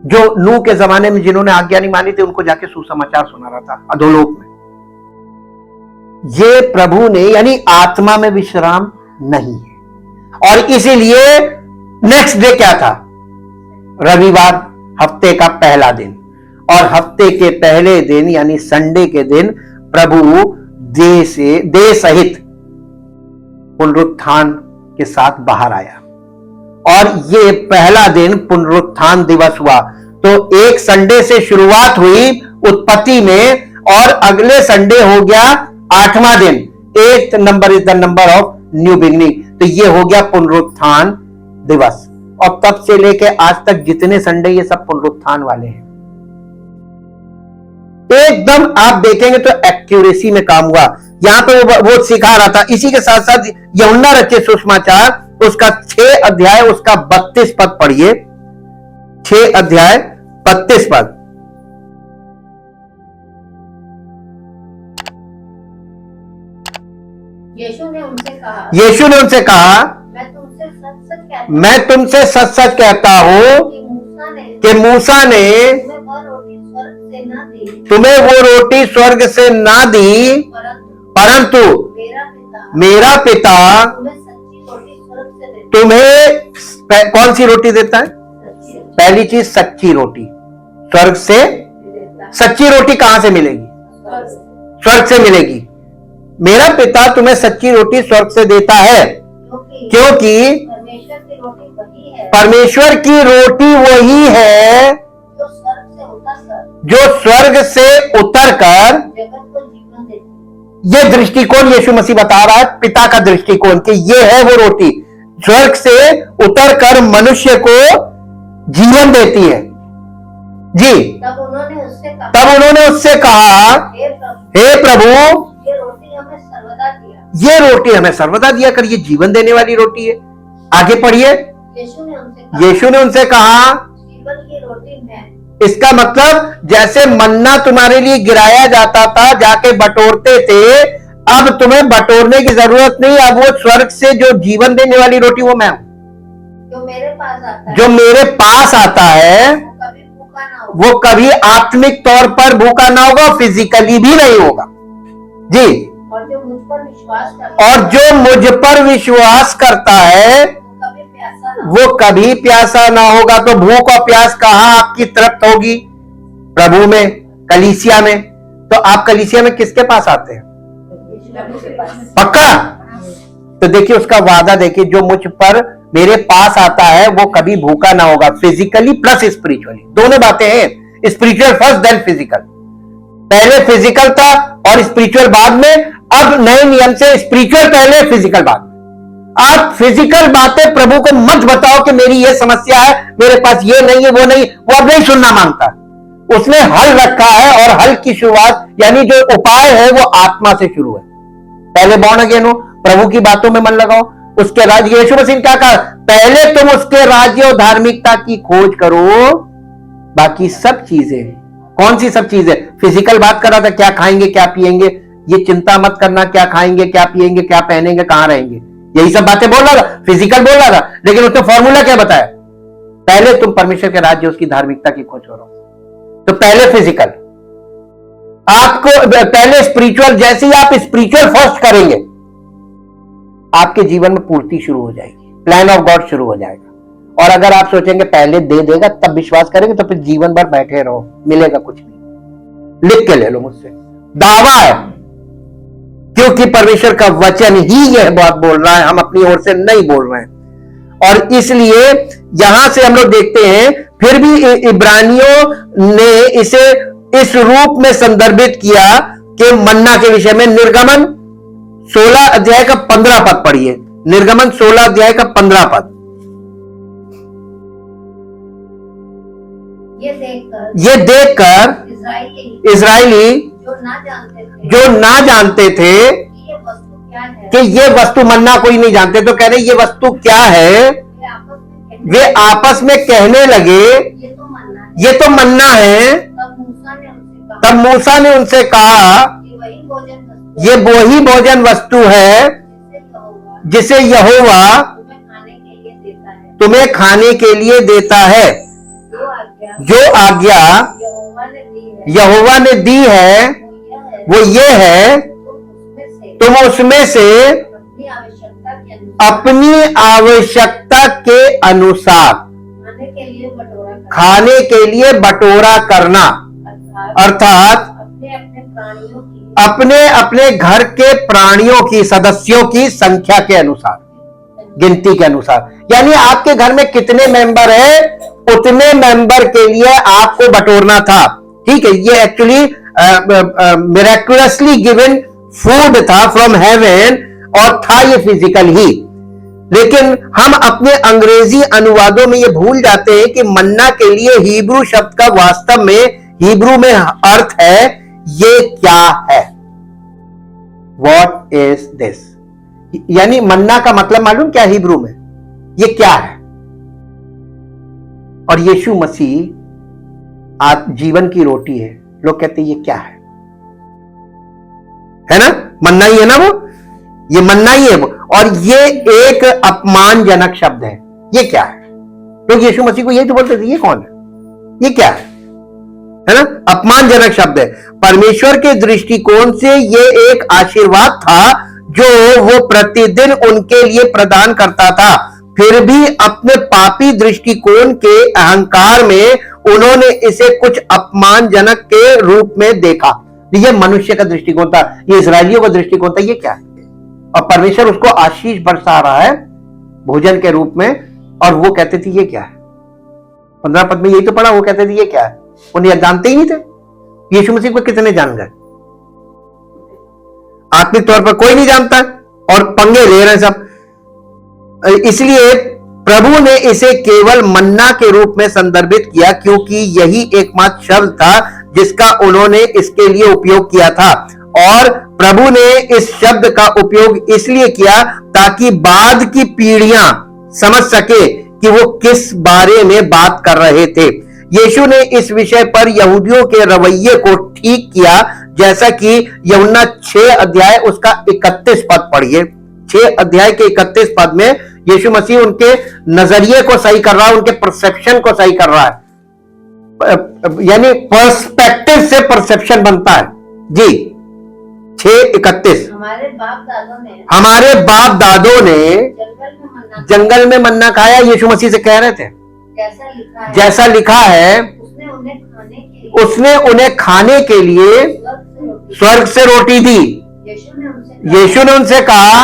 जो नूह के जमाने में जिन्होंने आज्ञा नहीं मानी थी, उनको जाके सुसमाचार सुना रहा था अधोलोक में। ये प्रभु ने, यानी आत्मा में विश्राम नहीं है। और इसीलिए नेक्स्ट डे क्या था? रविवार, हफ्ते का पहला दिन। और हफ्ते के पहले दिन यानी संडे के दिन प्रभु देह सहित पुनरुत्थान के साथ बाहर आया, और ये पहला दिन पुनरुत्थान दिवस हुआ। तो एक संडे से शुरुआत हुई उत्पत्ति में, और अगले संडे हो गया 8वां दिन। 8th number is the number of new beginning. तो ये हो गया पुनरुत्थान दिवस, और तब से लेके आज तक जितने संडे, ये सब पुनरुत्थान वाले हैं। एकदम आप देखेंगे तो एक्यूरेसी में काम हुआ। यहां पे वो सिखा रहा था। इसी के साथ साथ यूहन्ना रचित सुसमाचार, उसका 6 अध्याय, उसका 32 पद पढ़िए। 6 अध्याय 32 पद। यीशु ने उनसे कहा, मैं तुमसे सच सच कहता हूं कि मूसा ने तुम्हें वो रोटी स्वर्ग से ना दी, परंतु मेरा पिता तुम्हें कौन सी रोटी देता है? पहली चीज सच्ची रोटी स्वर्ग से। सच्ची रोटी कहां से मिलेगी? स्वर्ग से मिलेगी। मेरा पिता तुम्हें सच्ची रोटी स्वर्ग से देता है, क्योंकि परमेश्वर की रोटी वही है जो स्वर्ग से उतर कर जगत को जीवन देती। ये दृष्टिकोण यीशु मसीह बता रहा है, पिता का दृष्टिकोण कि ये है वो रोटी स्वर्ग से उतर कर मनुष्य को जीवन देती है। जी, तब उन्होंने उससे कहा, हे प्रभु, ये रोटी हमें सर्वदा दिया। ये रोटी हमें सर्वदा दिया कर, ये जीवन देने वाली रोटी है। आगे पढ़िए। यीशु ने उनसे कहा, जीवन की रोटी मैं। इसका मतलब जैसे मन्ना तुम्हारे लिए गिराया जाता था, जाके बटोरते थे, अब तुम्हें बटोरने की जरूरत नहीं। अब वो स्वर्ग से जो जीवन देने वाली रोटी वो मैं हूं, जो मेरे पास आता है, जो मेरे पास आता है कभी भूखा ना हो। वो कभी आत्मिक तौर पर भूखा ना होगा, फिजिकली भी नहीं होगा। जी, और जो मुझ पर विश्वास करता है, और जो मुझ पर विश्वास करता है कभी प्यासा ना वो कभी प्यासा ना होगा। तो भूख और प्यास कहां आपकी तृप्त होगी? प्रभु में, कलीसिया में। तो आप कलीसिया में किसके पास आते हैं? पक्का? तो देखिए उसका वादा, देखिए जो मुझ पर मेरे पास आता है वो कभी भूखा ना होगा, फिजिकली प्लस स्पिरिचुअली, दोनों बातें हैं। Spiritual first then physical. पहले फिजिकल था और स्पिरिचुअल बाद में। अब नए नियम से स्पिरिचुअल पहले, फिजिकल बाद में। आप फिजिकल बातें प्रभु को मत बताओ कि मेरी ये समस्या है, मेरे पास ये नहीं है, वो नहीं, वो अब नहीं सुनना मांगता। उसने हल रखा है और हल की शुरुआत यानी जो उपाय है वो आत्मा से शुरू है। पहले बॉर्न अगेन हो, प्रभु की बातों में मन लगाओ, उसके राज्य। यीशु मसीह ने क्या कहा? पहले तुम उसके राज्य और धार्मिकता की खोज करो, बाकी सब चीजें। कौन सी सब चीजें? फिजिकल बात कर रहा था, क्या खाएंगे क्या पिएंगे, ये चिंता मत करना, क्या खाएंगे क्या पिएंगे क्या पहनेंगे कहां रहेंगे, यही सब बातें बोल रहा था, फिजिकल बोल रहा था। लेकिन उसने फॉर्मूला क्या बताया? पहले तुम परमेश्वर के राज्य उसकी धार्मिकता की खोज करो। तो पहले फिजिकल, आपको पहले स्पिरिचुअल। जैसे ही आप स्पिरिचुअल फर्स्ट करेंगे आपके जीवन में पूर्ति शुरू हो जाएगी, प्लान ऑफ गॉड शुरू हो जाएगा। और अगर आप सोचेंगे पहले दे देगा तब विश्वास करेंगे तो फिर जीवन भर बैठे रहो, मिलेगा कुछ नहीं। लिख के ले लो मुझसे, दावा है, क्योंकि परमेश्वर का वचन ही यह बात बोल रहा है, हम अपनी ओर से नहीं बोल रहे हैं। और इसलिए यहां से हम लोग देखते हैं, फिर भी इब्रानियों ने इसे इस रूप में संदर्भित किया कि मन्ना के विषय में। निर्गमन 16 अध्याय का 15 पद पढ़िए। निर्गमन 16 अध्याय का 15 पद। ये देखकर इजराइली जो ना जानते थे कि ये वस्तु, मन्ना कोई नहीं जानते, तो कह रहे ये वस्तु क्या है, वे आपस में कहने लगे ये तो मन्ना है। तब मूसा ने उनसे कहा, ये वही भोजन वस्तु है जिसे यहोवा तुम्हें खाने के लिए देता है। जो आज्ञा यहोवा ने दी है वो ये है, तुम उसमें से अपनी आवश्यकता के अनुसार खाने के लिए बटोरा करना, अर्थात अपने अपने घर के प्राणियों की, सदस्यों की संख्या के अनुसार, गिनती के अनुसार। यानी आपके घर में कितने मेंबर है उतने मेंबर के लिए आपको बटोरना था। ठीक है, ये एक्चुअली मिरेक्युलसली गिवन फूड था फ्रॉम हेवन, और था ये फिजिकल ही। लेकिन हम अपने अंग्रेजी अनुवादों में ये भूल जाते हैं कि मन्ना के लिए हिब्रू शब्द का वास्तव में हिब्रू में अर्थ है ये क्या है, व्हाट इज दिस। यानी मन्ना का मतलब मालूम क्या हिब्रू में, ये क्या है। और यीशु मसीह आप जीवन की रोटी है। लोग कहते हैं ये क्या है ना, मन्ना ही है ना, वो ये मन्ना ही है वो। और ये एक अपमानजनक शब्द है। ये क्या है? लोग यीशु मसीह को यही तो बोलते थे, ये कौन है, ये क्या है ना, अपमानजनक शब्द है। परमेश्वर के दृष्टिकोण से ये एक आशीर्वाद था जो वो प्रतिदिन उनके लिए प्रदान करता था। फिर भी अपने पापी दृष्टिकोण के अहंकार में उन्होंने इसे कुछ अपमानजनक के रूप में देखा। ये मनुष्य का दृष्टिकोण था, ये इजरायलियों का दृष्टिकोण था, ये क्या है। और परमेश्वर उसको आशीष बरसा रहा है भोजन के रूप में, और वो कहते थे ये क्या है। 15 पद में यही तो पढ़ा, वो कहते थे ये क्या है, उन्हें जानते ही नहीं थे। यीशु मसीह को कितने जान गए? आत्मिक तौर पर कोई नहीं जानता और पंगे ले रहे हैं सब। इसलिए प्रभु ने इसे केवल मन्ना के रूप में संदर्भित किया, क्योंकि यही एकमात्र शब्द था जिसका उन्होंने इसके लिए उपयोग किया था। और प्रभु ने इस शब्द का उपयोग इसलिए किया ताकि बाद की पीढ़ियां समझ सके कि वो किस बारे में बात कर रहे थे। यीशु ने इस विषय पर यहूदियों के रवैये को ठीक किया, जैसा कि यूहन्ना 6 अध्याय उसका 31 पद पढ़िए। 6 अध्याय के 31 पद में यीशु मसीह उनके नजरिए को सही कर रहा है, उनके परसेप्शन को सही कर रहा है, यानी पर्सपेक्टिव से परसेप्शन बनता है। जी 6:31 हमारे बाप दादों ने जंगल में मन्ना खाया। यीशु मसीह से कह रहे थे जैसा लिखा है उसने उन्हें खाने के लिए स्वर्ग से रोटी दी। यीशु ने उनसे कहा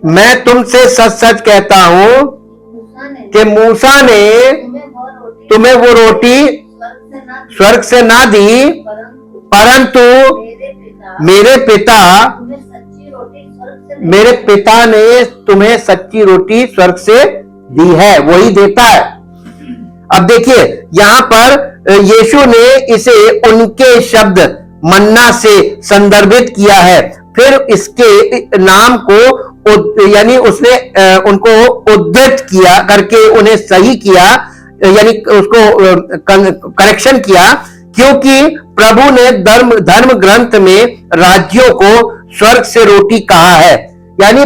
मैं तुमसे सच सच कहता हूं कि मूसा ने तुम्हें वो रोटी स्वर्ग से ना दी, परंतु मेरे पिता ने तुम्हें सच्ची रोटी स्वर्ग से दी है, वही देता है। अब देखिए यहां पर यीशु ने इसे उनके शब्द मन्ना से संदर्भित किया है। फिर इसके नाम को यानी उसने उनको उद्धृत किया करके उन्हें सही किया, यानी उसको करेक्शन किया, क्योंकि प्रभु ने धर्म ग्रंथ में राज्यों को स्वर्ग से रोटी कहा है। यानी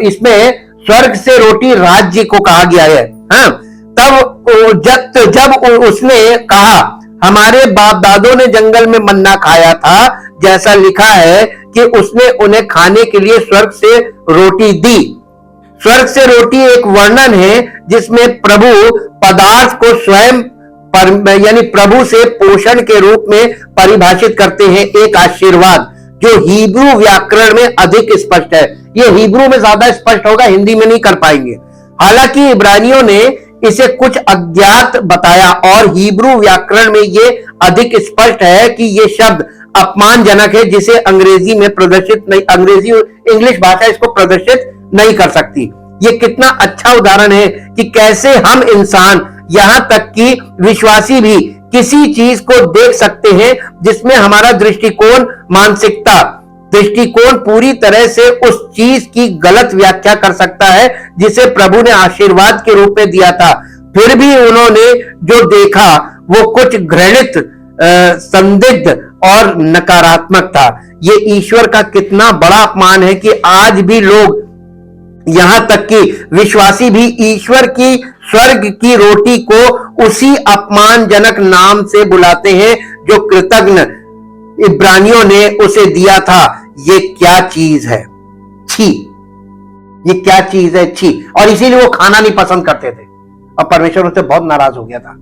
इसमें स्वर्ग से रोटी राज्य को कहा गया है। हाँ? जब उसने कहा हमारे बाप दादों ने जंगल में मन्ना खाया था, जैसा लिखा है कि उसने उन्हें खाने के लिए स्वर्ग से रोटी दी। स्वर्ग से रोटी एक वर्णन है जिसमें प्रभु पदार्थ को स्वयं यानी प्रभु से पोषण के रूप में परिभाषित करते हैं, एक आशीर्वाद जो हिब्रू व्याकरण में अधिक स्पष्ट है। ये हिब्रू में ज्यादा स्पष्ट होगा, हिंदी में नहीं कर पाएंगे। हालांकि इब्रानियों ने इसे कुछ अज्ञात बताया और हिब्रू व्याकरण में ये अधिक स्पष्ट है कि ये शब्द अपमानजनक है, जिसे अंग्रेजी में प्रदर्शित नहीं, अंग्रेजी इंग्लिश भाषा इसको प्रदर्शित नहीं कर सकती। ये कितना अच्छा उदाहरण है कि कैसे हम इंसान, यहां तक कि विश्वासी भी किसी चीज को देख सकते हैं जिसमें हमारा दृष्टिकोण पूरी तरह से उस चीज की गलत व्याख्या कर सकता है जिसे प्रभु ने आशीर्वाद के रूप में दिया था। फिर भी उन्होंने जो देखा वो कुछ घृणित, संदिग्ध और नकारात्मक था। ये ईश्वर का कितना बड़ा अपमान है कि आज भी लोग, यहां तक कि विश्वासी भी, ईश्वर की स्वर्ग की रोटी को उसी अपमानजनक नाम से बुलाते हैं जो कृतज्ञ इब्रानियों ने उसे दिया था। ये क्या चीज है, छी, ये क्या चीज है, छी। और इसीलिए वो खाना नहीं पसंद करते थे और परमेश्वर उनसे बहुत नाराज हो गया था।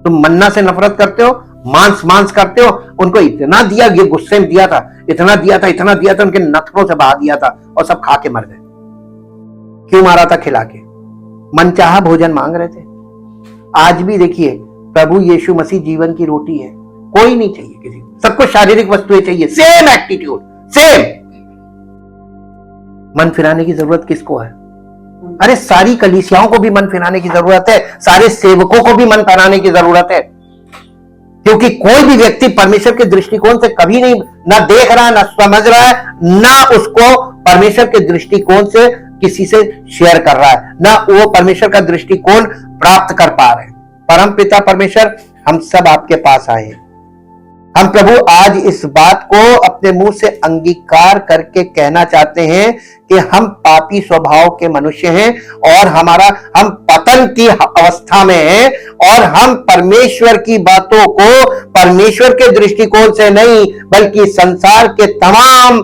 तुम मन्ना से नफरत करते हो, मांस करते हो। उनको इतना दिया, ये गुस्से में दिया था, इतना दिया था, उनके नथनों से बहा दिया था और सब खा के मर गए। क्यों मारा था? खिला के। मनचाहा भोजन मांग रहे थे। आज भी देखिए प्रभु यीशु मसीह जीवन की रोटी है। कोई नहीं चाहिए किसी को, सबको शारीरिक वस्तुएं चाहिए। Same attitude, same. मन फिराने की जरूरत किसको है? अरे सारी कलीसियाओं को भी मन फिराने की जरूरत है, सारे सेवकों को भी मन फिराने की जरूरत है, क्योंकि कोई भी व्यक्ति परमेश्वर के दृष्टिकोण से कभी नहीं ना देख रहा है, ना समझ रहा है, ना उसको परमेश्वर के दृष्टिकोण से किसी से शेयर कर रहा है, ना वो परमेश्वर का दृष्टिकोण प्राप्त कर पा रहे हैं। परम पिता परमेश्वर, हम सब आपके पास आए हैं। हम प्रभु आज इस बात को अपने मुंह से अंगीकार करके कहना चाहते हैं कि हम पापी स्वभाव के मनुष्य हैं और हम पतन की अवस्था में हैं और हम परमेश्वर की बातों को परमेश्वर के दृष्टिकोण से नहीं बल्कि संसार के तमाम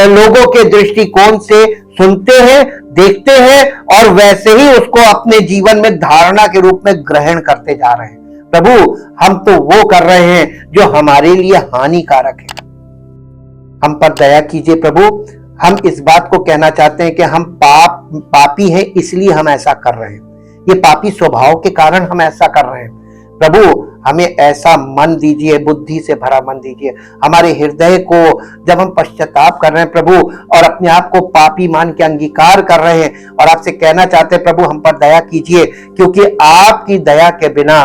लोगों के दृष्टिकोण से सुनते हैं, देखते हैं और वैसे ही उसको अपने जीवन में धारणा के रूप में ग्रहण करते जा रहे हैं। प्रभु, हम तो वो कर रहे हैं जो हमारे लिए हानिकारक है। हम पर दया कीजिए प्रभु, हम इस बात को कहना चाहते हैं कि हम पापी हैं, इसलिए हम ऐसा कर रहे हैं, ये पापी स्वभाव के कारण हम ऐसा कर रहे हैं। प्रभु हमें ऐसा मन दीजिए, बुद्धि से भरा मन दीजिए। हमारे हृदय को जब हम पश्चाताप कर रहे हैं प्रभु, और अपने आप को पापी मान के अंगीकार कर रहे हैं और आपसे कहना चाहते हैं प्रभु हम पर दया कीजिए, क्योंकि आपकी दया के बिना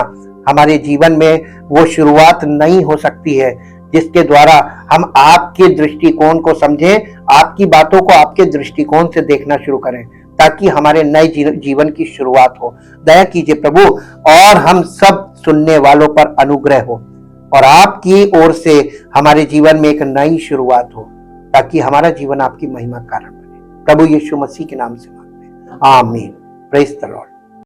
हमारे जीवन में वो शुरुआत नहीं हो सकती है जिसके द्वारा हम आपके दृष्टिकोण को समझें, आपकी बातों को आपके दृष्टिकोण से देखना शुरू करें, ताकि हमारे नए जीवन की शुरुआत हो। दया कीजिए प्रभु, और हम सब सुनने वालों पर अनुग्रह हो, और आपकी ओर से हमारे जीवन में एक नई शुरुआत हो, ताकि हमारा जीवन आपकी महिमा का कारण बने। प्रभु यीशु मसीह के नाम से मांगते हैं, आमीन। Praise the Lord.